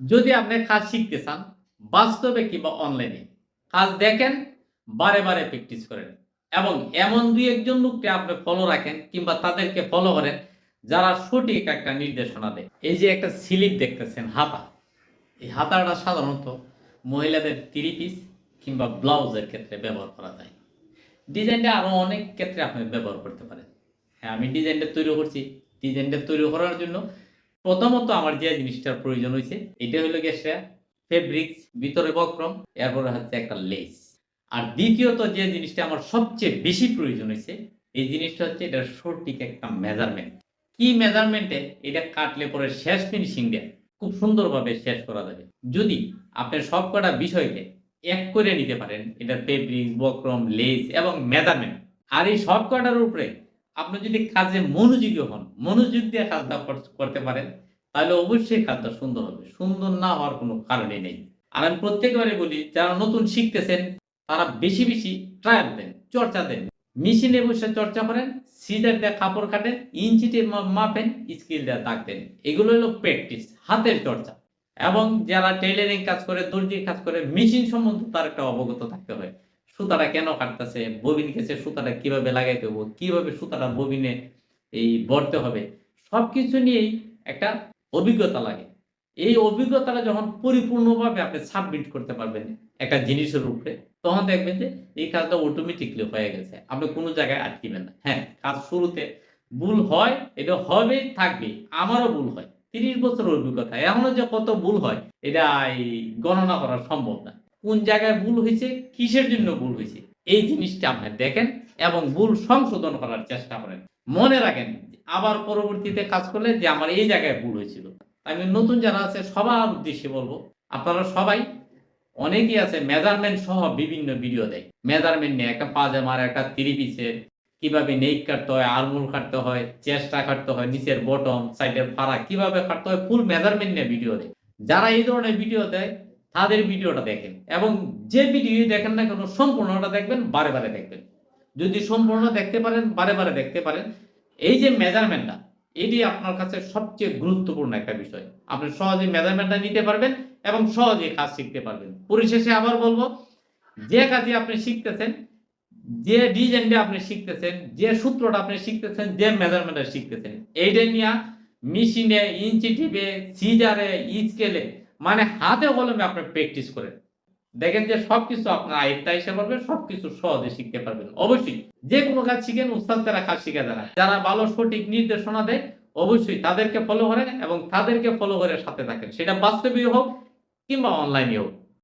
যদি আপনি কাজ শিখতে চান, বাস্তবে কিংবা অনলাইনে কাজ দেখেন, বারে, বারে প্র্যাকটিস করেন এবং এমন ২-১ জন লোককে আপনি ফলো রাখেন কিংবা তাদেরকে ফলো করেন, যারা সঠিক একটা নির্দেশনা দেয়। এই যে একটা স্লিপ দেখতেছেন, হাতা। এই হাতাটা সাধারণত মহিলাদের থ্রি পিস কিংবা ব্লাউজের ক্ষেত্রে ব্যবহার করা যায়। ডিজাইনটা আরো অনেক ক্ষেত্রে আপনি ব্যবহার করতে পারেন। হ্যাঁ, আমি ডিজাইনটা তৈরি করছি। ডিজাইনটা তৈরি করার জন্য প্রথমত আমার যে জিনিসটার প্রয়োজন হইছে, এটা হইলো গিয়ে ফেব্রিক্স, ভিতরে বক্রম, এরপরে হচ্ছে একটা লেস। আর দ্বিতীয়ত যে জিনিসটা আমার সবচেয়ে বেশি প্রয়োজন হইছে, এই জিনিসটা হচ্ছে এটার সঠিক একটা মেজারমেন্ট। কি মেজারমেন্টে এটা কাটলে পরে শেষ ফিনিশিং দিয়ে খুব সুন্দরভাবে শেষ করা যাবে। যদি আপনি সবকটা বিষয়কে এক করে নিতে পারেন, এটার ফেব্রিক্স, বক্রম, লেস এবং মেজারমেন্ট। আর এই সবকটার উপরে আপনি যদি কাজে মনোযোগী হন, মনোযোগ দিয়ে কাজটা করতে পারেন, তাহলে অবশ্যই কাজটা সুন্দর হবে। সুন্দর না হওয়ার কোনো কারণই নেই। আর আমি প্রত্যেকবারে বলি, যারা নতুন শিখতেছেন, তারা বেশি, বেশি ট্রায়াল দেন, চর্চা দেন। মেশিনে বসে চর্চা করেন, সিজার দিয়ে কাপড় কাটেন, ইঞ্চিতে মাপেন, স্কেল দিয়ে দাগ দেন। এগুলো হলো প্র্যাকটিস, হাতের চর্চা। এবং যারা টেইলরিং কাজ করে, দর্জির কাজ করে, মেশিন সম্বন্ধে তার একটা অবগত থাকতে হয়। সুতাটা কেন কাটতেছে, ববিন কেসে সুতাটা কিভাবে লাগাইতে হবে, কিভাবে সুতাটা ববিনে ভরতে হবে। সবকিছু নিয়েই একটা অভিজ্ঞতা লাগে। এই অভিজ্ঞতাটা যখন পরিপূর্ণভাবে আপনি সাবমিট করতে পারবেন একটা জিনিসের উপরে, তখন দেখবেন যে এই কাজটা অটোমেটিক্যালি হয়ে গেছে। আপনি কোন জায়গায় আটকিবেন না। হ্যাঁ, কাজ শুরুতে ভুল হয়, এটা হবেই, থাকবেই। আমারও ভুল হয়। ৩০ বছরের অভিজ্ঞতা। এখনো যে কত ভুল হয়, এটা গণনা করা সম্ভব না। কোন জায়গায় ভুল হইছে, কিসের জন্য ভুল হইছে, এই জিনিসটা আপনি দেখেন এবং ভুল সংশোধন করার চেষ্টা করেন। মনে রাখেন, আবার পরবর্তীতে কাজ করলে যে আমার এই জায়গায় ভুল হয়েছিল। আমি নতুন যারা আছে সবার উদ্দেশ্যে বলব, আপনারা সবাই, অনেকেই আছে মেজারমেন্ট সহ বিভিন্ন ভিডিও দেয়। মেজারমেন্ট নিয়ে একটা পাজামার, একটা থ্রি পিসের কিভাবে নেক কাটতে হয়, আর্মহোল কাটতে হয়, চেস্টটা কাটতে হয়, নিচের বটম, সাইডের ফাড়া কিভাবে কাটতে হয়, ফুল মেজারমেন্ট নিয়ে ভিডিও দেয়। যারা এই ধরনের ভিডিও দেয়, তাদের ভিডিওটা দেখেন এবং যে ভিডিওই দেখেন না কেন সম্পূর্ণটা দেখবেন, বারে, বারে দেখবেন। যদি সম্পূর্ণ দেখতে পারেন, বারে, বারে দেখতে পারেন, এই যে মেজারমেন্টটা, এটি আপনার কাছে সবচেয়ে গুরুত্বপূর্ণ একটা বিষয়। আপনি সহজেই মেজারমেন্টটা নিতে পারবেন এবং সহজেই কাজ শিখতে পারবেন। পরিশেষে আবার বলব, যে কাজই আপনি শিখতেছেন, যে ডিজাইনটা আপনি শিখতেছেন, যে সূত্রটা আপনি শিখতেছেন, যে মেজারমেন্টটা শিখতেছেন, এইটা নিয়া মেশিনে, ইঞ্চি টিপে, সিজারে, স্কেলে মানে হাতে কলমে আপনি প্র্যাকটিস করেন। দেখেন যে সবকিছু আপনার আয়ত্তে আইসা পড়বে, সবকিছু সহজে শিখতে পারবেন। অবশ্যই যেকোনো কাজ শিখেন, উস্তাদ ছাড়া কাজ শিখা যায় না। যারা ভালো সঠিক নির্দেশনা দেয়, অবশ্যই তাদেরকে ফলো করেন এবং তাদেরকে ফলো করে সাথে থাকেন। সেটা বাস্তবেই হোক কিংবা অনলাইনেও হোক।